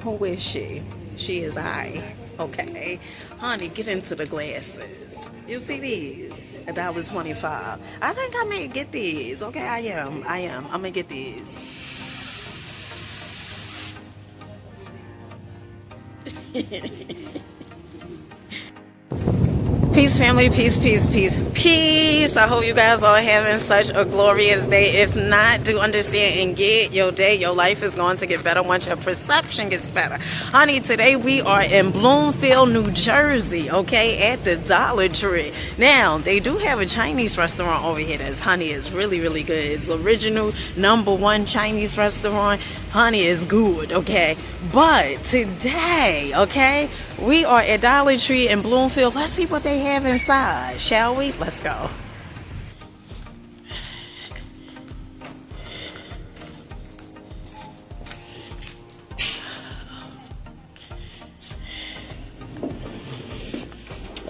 Who is she? She is I. Okay. Honey, get into the glasses. You see these? $1.25. I think I may get these. Okay, I am. I'm gonna get these. Peace, family. Peace, peace, peace, peace. I hope you guys are having such a glorious day. If not, do understand and get your day. Your life is going to get better once your perception gets better. Honey, today we are in Bloomfield, New Jersey, okay, at the Dollar Tree. Now, they do have a Chinese restaurant over here that's, honey, is really, really good. It's original #1 Chinese restaurant. Honey, is good, okay? But today, okay, we are at Dollar Tree in Bloomfield. Let's see what they have inside, shall we? Let's go.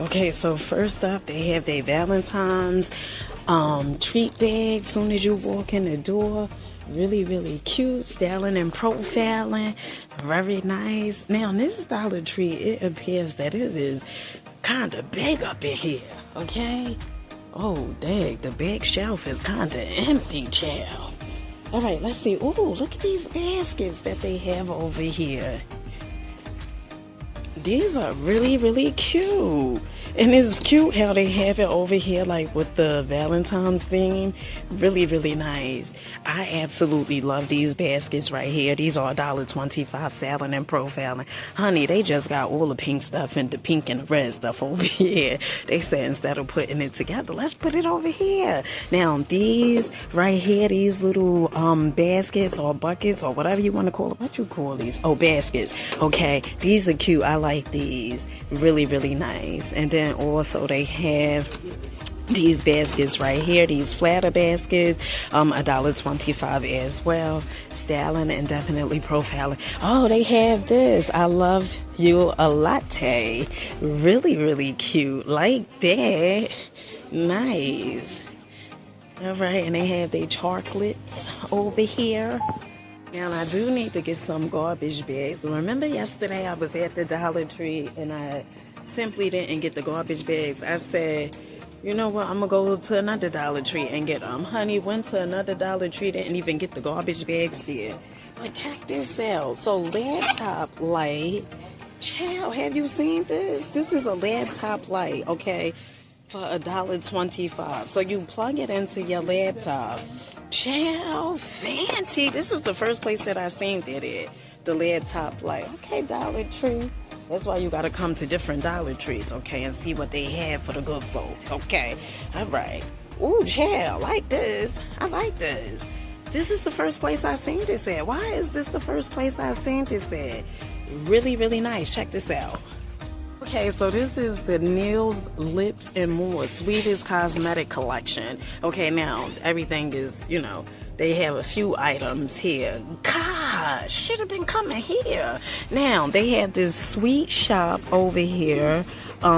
Okay, so first up, they have their Valentine's treat bag. Soon as you walk in the door, really, really cute, styling and profiling, very nice. Now, this Dollar Tree, it appears that it is kind of big up in here, okay? Oh, dang, the back shelf is kind of empty, child. All right, let's see. Ooh, look at these baskets that they have over here. These are really, really cute. And it's cute how they have it over here, like with the Valentine's theme. Really, really nice. I absolutely love these baskets right here. These are $1.25, styling and profiling. Honey, they just got all the pink stuff and the pink and the red stuff over here. They said instead of putting it together, let's put it over here. Now, these right here, these little baskets or buckets or whatever you want to call it. What you call these? Oh, baskets. Okay, these are cute. I like these. Really, really nice. And then also they have these baskets right here, these flatter baskets, $1.25 as well, styling and definitely profiling. Oh, they have this, I love you a latte. Really, really cute, like that. Nice. All right, and they have their chocolates over here. Now, I do need to get some garbage bags. Remember yesterday I was at the Dollar Tree and I simply didn't get the garbage bags. I said, you know what, I'm going to go to another Dollar Tree and get them. Honey, went to another Dollar Tree, didn't even get the garbage bags there. But check this out. So, laptop light. Child, have you seen this? This is a laptop light, okay, for $1.25. So, you plug it into your laptop. Child, fancy. This is the first place that I seen that at. The laptop light. Okay, Dollar Tree. That's why you gotta come to different Dollar Trees, okay, and see what they have for the good folks, okay? All right. Ooh, child, like this. I like this. This is the first place I seen this at. Why is this the first place I seen this at? Really, really nice. Check this out. Okay, so this is the Nails, Lips, and More Sweetest Cosmetic Collection. Okay, now, everything is, you know, they have a few items here. Gosh, should have been coming here. Now, they have this sweet shop over here.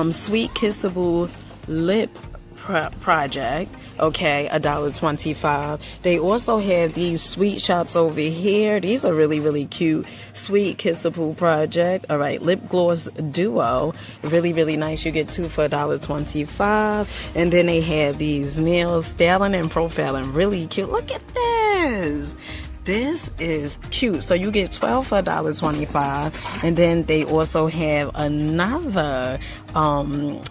Sweet Kissable Lip Project. Okay, $1.25. They also have these sweet shops over here. These are really, really cute. Sweet Kissable Project. All right, Lip Gloss Duo. Really, really nice. You get two for $1.25. And then they have these nails, styling and profiling. Really cute. Look at this. This is cute. So you get 12 for $1.25. And then they also have another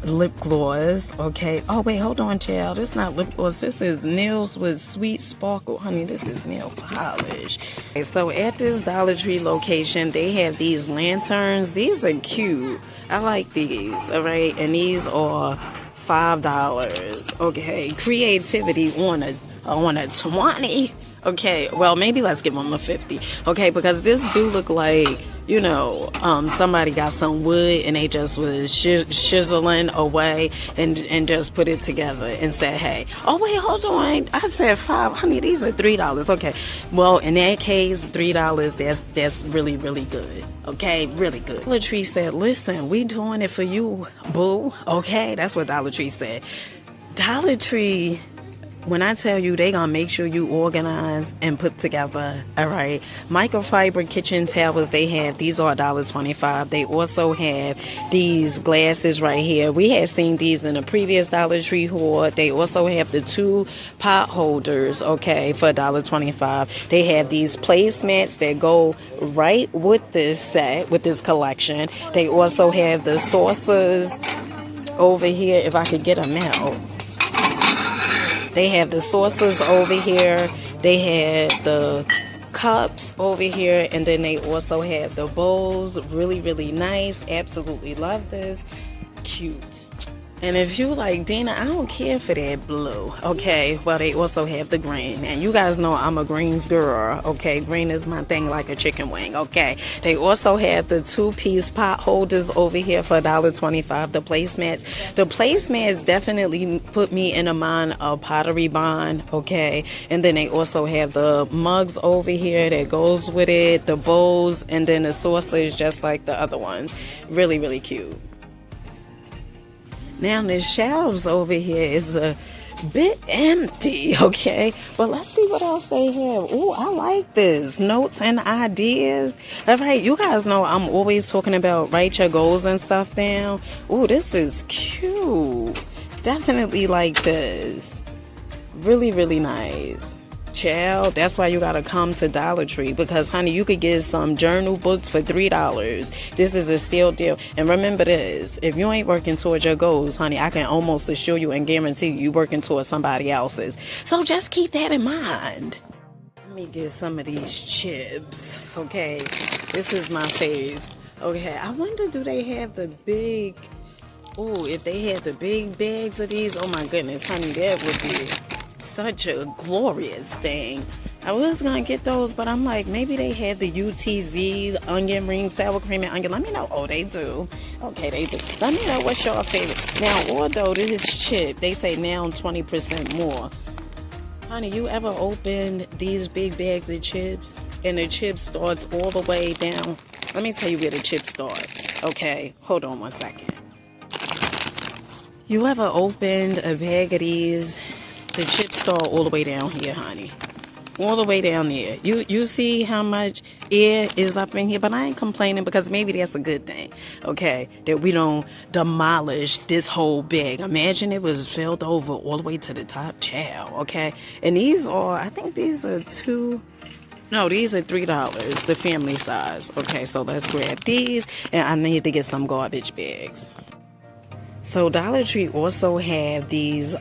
lip gloss. Okay. Oh, wait, hold on, child. This is not lip gloss. This is nails with sweet sparkle. Honey, this is nail polish. Okay, so at this Dollar Tree location, they have these lanterns. These are cute. I like these. All right. And these are $5. Okay. Creativity on a 20. Okay, well, maybe let's give them a 50. Okay, because this do look like, you know, somebody got some wood and they just was chiseling away and just put it together and said, hey, oh, wait, hold on. I said $5. Honey, these are $3. Okay, well, in that case, $3, that's really, really good. Okay, really good. Dollar Tree said, listen, we doing it for you, boo. Okay, that's what Dollar Tree said. Dollar Tree When I tell you, they gonna make sure you organize and put together. All right, microfiber kitchen towels, they have these are $1.25. They also have these glasses right here. We had seen these in a previous Dollar Tree haul. They also have the 2 pot holders, okay, for $1.25. They have these placemats that go right with this set, with this collection. They also have the saucers over here, if I could get them out. They have the saucers over here. They have the cups over here. And then they also have the bowls. Really, really nice. Absolutely love this. Cute. And if you like, Dina, I don't care for that blue. Okay, well, they also have the green. And you guys know I'm a greens girl. Okay, green is my thing like a chicken wing. Okay, they also have the 2-piece pot holders over here for $1.25. The placemats. The placemats definitely put me in a mind of Pottery Barn. Okay, and then they also have the mugs over here that goes with it. The bowls, and then the saucers just like the other ones. Really, really cute. Now the shelves over here is a bit empty, okay? But let's see what else they have. Oh, I like this. Notes and ideas. All right, you guys know I'm always talking about write your goals and stuff down. Oh, this is cute. Definitely like this. Really, really nice. Child, that's why you gotta come to Dollar Tree, because honey, you could get some journal books for $3. This is a steal deal. And remember this, if you ain't working towards your goals, honey, I can almost assure you and guarantee you working towards somebody else's. So just keep that in mind. Let me get some of these chips. Okay, this is my fave. Okay, I wonder, do they have the big, oh, if they had the big bags of these, oh my goodness, honey, that would be such a glorious thing. I was gonna get those, but I'm like, maybe they had the UTZ onion ring, sour cream and onion. Let me know. Oh, they do. Okay, they do. Let me know what's your favorite. Now, although this is chip, they say now 20% more. Honey, you ever opened these big bags of chips and the chip starts all the way down? Let me tell you where the chips start. Okay, hold on one second. You ever opened a bag of these? The chips start all the way down here, honey. All the way down there. You see how much air is up in here? But I ain't complaining, because maybe that's a good thing, okay? That we don't demolish this whole bag. Imagine it was filled over all the way to the top. Child, okay? And these are, I think these are these are $3, the family size. Okay, so let's grab these. And I need to get some garbage bags. So Dollar Tree also have these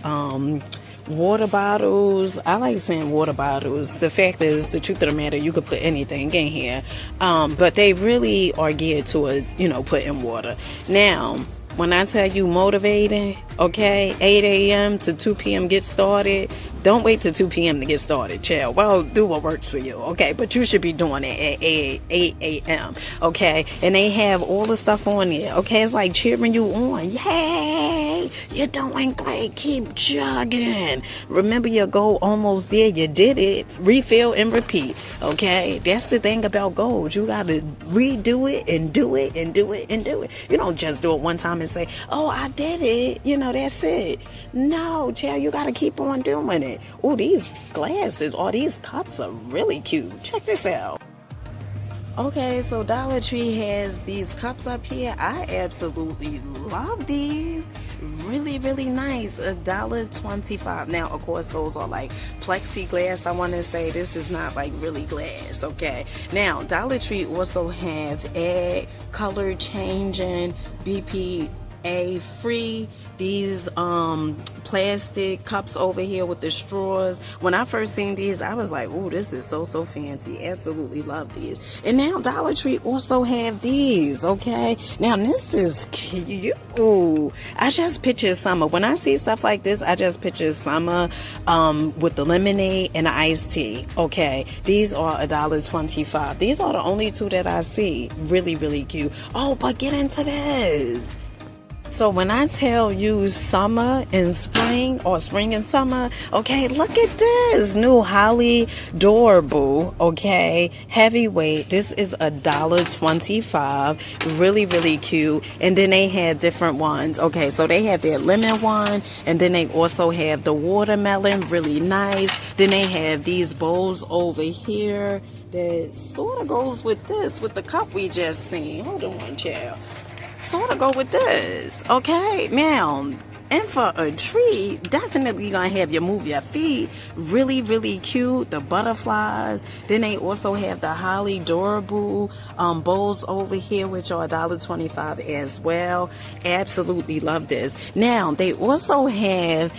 water bottles. I like saying water bottles. The fact is, the truth of the matter, you could put anything in here. But they really are geared towards, putting water. Now, when I tell you motivating, okay, 8 a.m. to 2 p.m. get started. Don't wait till 2 p.m. to get started, child. Well, do what works for you, okay? But you should be doing it at 8 a.m., okay? And they have all the stuff on there, okay? It's like cheering you on. Yay! You're doing great. Keep jogging. Remember your goal almost there. You did it. Refill and repeat, okay? That's the thing about goals. You got to redo it and do it and do it and do it. You don't just do it one time and say, oh, I did it. That's it. No, child, you got to keep on doing it. Oh, these glasses or these cups are really cute. Check this out. Okay, so Dollar Tree has these cups up here. I absolutely love these. Really, really nice. $1.25. Now, of course, those are like plexiglass. I want to say this is not like really glass. Okay. Now, Dollar Tree also have egg color changing, BPA free. These plastic cups over here with the straws. When I first seen these, I was like, oh, this is so fancy. Absolutely love these. And now Dollar Tree also have these, okay? Now this is cute. Ooh, I just picture summer. When I see stuff like this, I just picture summer with the lemonade and the iced tea, okay? These are $1.25. These are the only two that I see. Really, really cute. Oh, but get into this. So when I tell you summer and spring, or spring and summer, okay, look at this new Holly Dorable, okay, heavyweight. This is $1.25. Really, really cute. And then they have different ones. Okay, so they have their lemon one, and then they also have the watermelon, really nice. Then they have these bowls over here that sort of goes with this, with the cup we just seen. Hold on, child. Sort of go with this, okay? Now, and for a tree, definitely gonna have you move your feet. Really, really cute. The butterflies. Then they also have the Holly Durable bowls over here, which are $1.25 as well. Absolutely love this. Now, they also have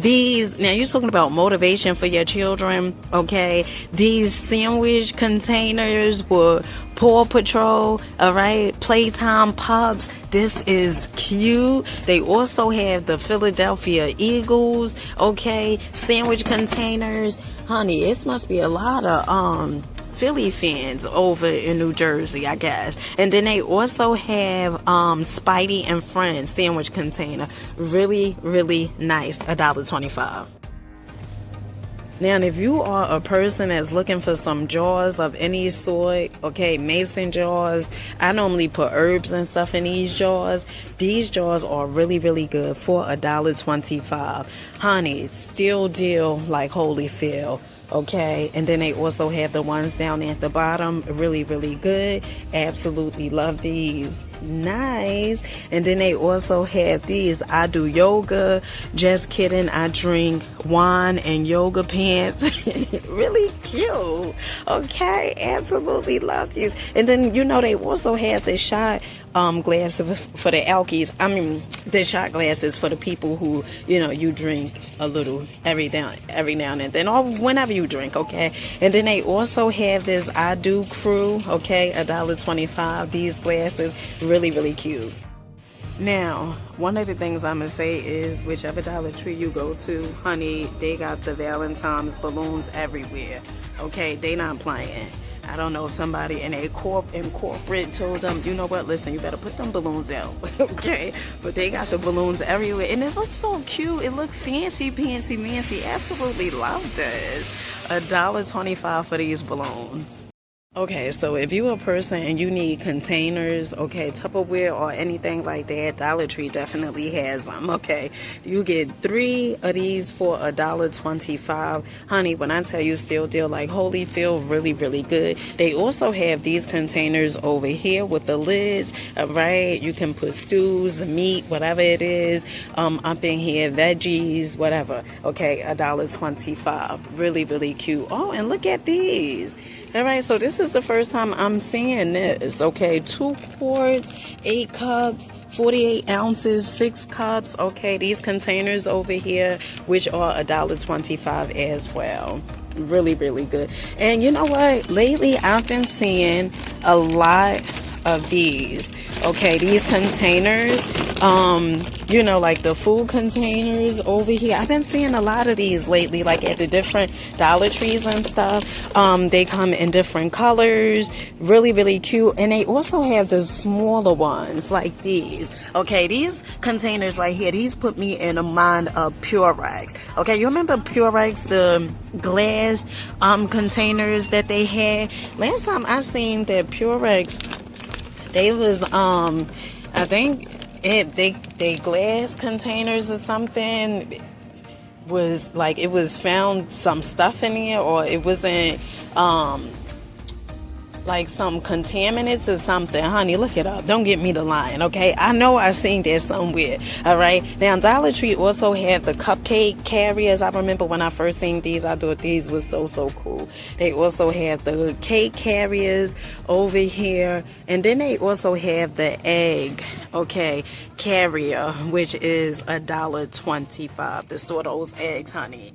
these. Now, you're talking about motivation for your children, okay? These sandwich containers with Paw Patrol, all right, Playtime Pups. This is cute. They also have the Philadelphia Eagles, okay, sandwich containers. Honey, it must be a lot of Philly fans over in New Jersey, I guess. And then they also have Spidey and Friends sandwich container. Really, really nice. $1.25. Now, if you are a person that's looking for some jars of any sort, okay, mason jars, I normally put herbs and stuff in these jars. These jars are really, really good for $1.25. Honey, still deal like Holyfield. Okay, and then they also have the ones down at the bottom. Really, really good. Absolutely love these. Nice. And then they also have these. I do yoga. Just kidding. I drink wine and yoga pants. Really cute. Okay, absolutely love these. And then, you know, they also have the shot glasses for the alkies. I mean, the shot glasses for the people who, you know, you drink a little every now and then, or whenever you drink, okay? And then they also have this I Do Crew, okay, $1.25. These glasses, really, really cute. Now, one of the things I'm going to say is whichever Dollar Tree you go to, honey, they got the Valentine's balloons everywhere, okay? They not playing. I don't know if somebody in corporate told them, you know what, listen, you better put them balloons out, okay? But they got the balloons everywhere, and it looks so cute. It looks fancy, fancy, fancy. Absolutely love this. $1.25 for these balloons. Okay, so if you're a person and you need containers, okay, Tupperware or anything like that, Dollar Tree definitely has them, okay? You get 3 of these for $1.25. Honey, when I tell you still deal like Holyfield, really, really good. They also have these containers over here with the lids, right? You can put stews, meat, whatever it is, up in here, veggies, whatever, okay, $1.25. Really, really cute. Oh, and look at these. All right, so this is the first time I'm seeing this, okay? 2 quarts, 8 cups, 48 ounces, 6 cups, okay? These containers over here, which are $1.25 as well. Really, really good. And you know what? Lately, I've been seeing a lot of these, okay? These containers, you know, like the food containers over here. I've been seeing a lot of these lately, like at the different Dollar Trees and stuff. They come in different colors, really, really cute. And they also have the smaller ones like these. Okay, these containers right here, these put me in a mind of Purex. Okay, you remember Purex, the glass containers that they had? Last time I seen that Purex, they was I think they glass containers or something was like, it was found some stuff in here, or it wasn't like some contaminants or something. Honey, look it up. Don't get me to lying, okay? I know I seen that somewhere, all right? Now, Dollar Tree also had the cupcake carriers. I remember when I first seen these, I thought these was so, so cool. They also have the cake carriers over here. And then they also have the egg, okay, carrier, which is $1.25 to store those eggs, honey.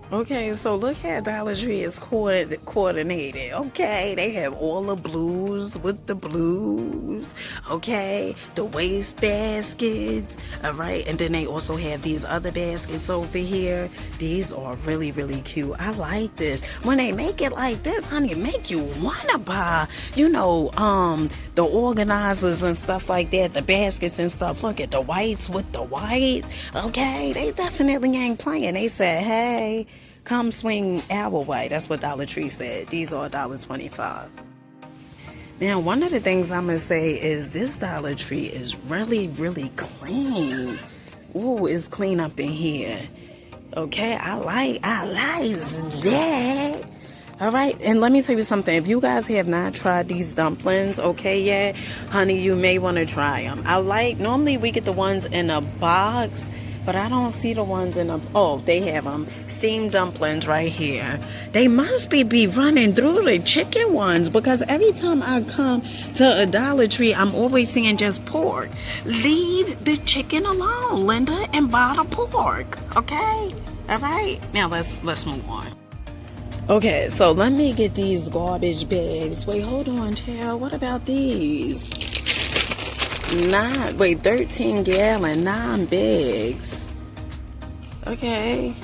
Okay, so look how Dollar Tree is coordinated. Okay, they have all the blues with the blues. Okay, the waste baskets. All right, and then they also have these other baskets over here. These are really, really cute. I like this. When they make it like this, honey, it make you wanna buy. The organizers and stuff like that, the baskets and stuff. Look at the whites with the whites. Okay, they definitely ain't playing. They said, hey, come swing our way. That's what Dollar Tree said. These are $1.25. Now, one of the things I'm going to say is this Dollar Tree is really, really clean. Ooh, it's clean up in here. Okay, I like that. All right, and let me tell you something. If you guys have not tried these dumplings, okay, yet, honey, you may want to try them. Normally we get the ones in a box, but I don't see the ones in a, oh, they have them. Steamed dumplings right here. They must be running through the chicken ones, because every time I come to a Dollar Tree, I'm always seeing just pork. Leave the chicken alone, Linda, and buy the pork, okay? All right, now let's move on. Okay, so let me get these garbage bags. Wait, hold on, child. What about these? 13 gallon, 9 bags. Okay.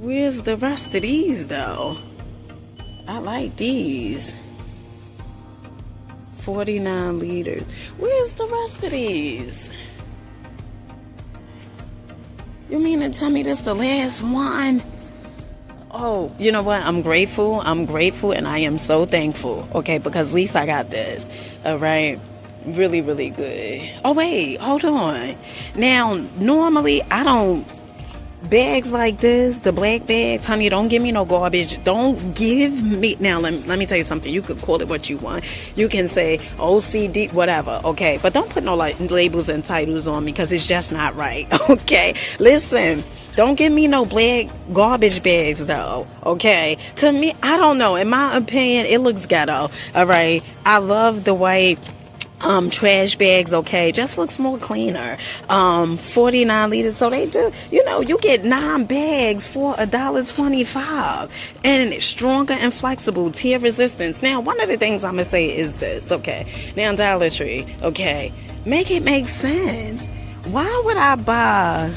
Where's the rest of these, though? I like these. 49 liters. Where's the rest of these? You mean to tell me this the last one? Oh, you know what? I'm grateful, and I am so thankful, okay, because at least I got this, all right? Really, really good. Oh, wait, hold on. Now, normally, I don't, bags like this, the black bags, honey, don't give me no garbage. Don't give me, now, let me tell you something. You could call it what you want. You can say OCD, whatever, okay? But don't put no labels and titles on me, because it's just not right, okay? Listen. Don't give me no black garbage bags, though, okay? To me, I don't know. In my opinion, it looks ghetto, all right? I love the white trash bags, okay? Just looks more cleaner. 49 liters. So they do, you get 9 bags for $1.25. And it's stronger and flexible, tear resistance. Now, one of the things I'm going to say is this, okay? Now, Dollar Tree, okay? Make it make sense. Why would I buy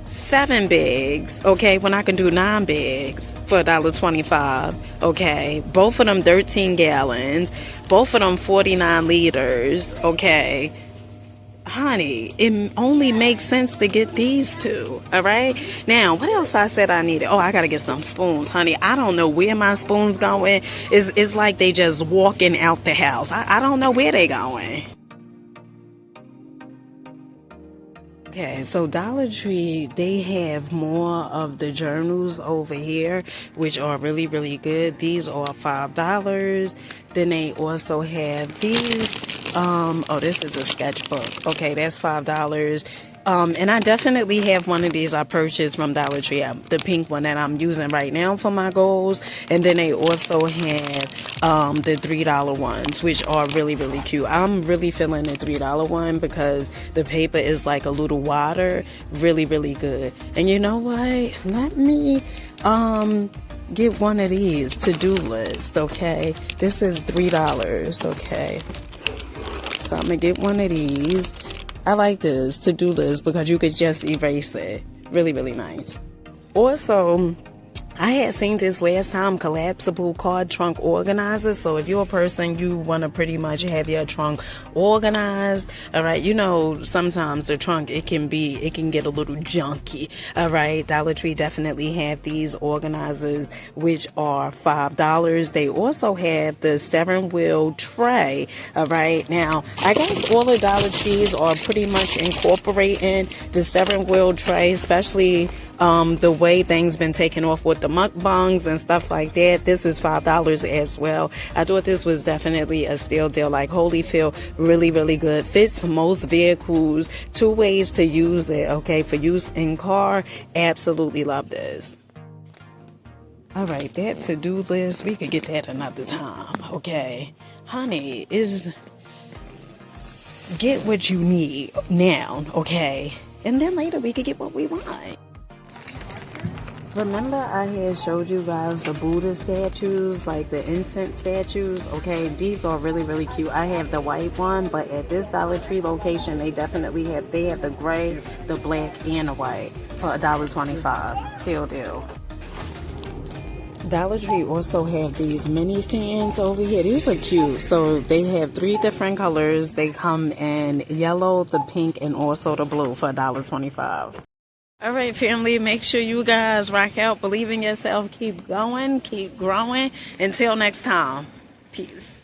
7 bags, okay, when I can do 9 bags for $1.25, okay? Both of them 13 gallons, both of them 49 liters, okay? Honey, it only makes sense to get these two, all right? Now, what else I said I needed? Oh, I gotta get some spoons, honey. I don't know where my spoons going. It's like they just walking out the house. I don't know where they going. Okay, so Dollar Tree, they have more of the journals over here, which are really, really good. These are $5. Then they also have these. This is a sketchbook. Okay, that's $5. And I definitely have one of these I purchased from Dollar Tree, the pink one that I'm using right now for my goals. And then they also have the $3 ones, which are really, really cute. I'm really feeling the $3 one because the paper is like a little wider. Really, really good. And you know what? Let me get one of these to-do list, okay? This is $3, okay? So I'm gonna get one of these. I like this to-do list because you could just erase it. Really, really nice. Also, I had seen this last time, collapsible car trunk organizer. So if you're a person, you want to pretty much have your trunk organized, all right? Sometimes the trunk, it can get a little junky, all right? Dollar Tree definitely have these organizers, which are $5. They also have the steering wheel tray, all right? Now, I guess all the Dollar Trees are pretty much incorporating the steering wheel tray, especially the way things been taken off with the mukbangs and stuff like that. This is $5 as well. I thought this was definitely a steal deal. Like, Holyfield, really, really good. Fits most vehicles. 2 ways to use it, okay? For use in car, absolutely love this. All right, that to-do list, we could get that another time, okay? Honey, get what you need now, okay? And then later we could get what we want. Remember I had showed you guys the Buddha statues, like the incense statues? Okay, these are really, really cute. I have the white one, but at this Dollar Tree location, they definitely have, they have the gray, the black, and the white for $1.25. Still do. Dollar Tree also have these mini fans over here. These are cute. So they have 3 different colors. They come in yellow, the pink, and also the blue for $1.25. All right, family, make sure you guys rock out, believe in yourself, keep going, keep growing. Until next time, peace.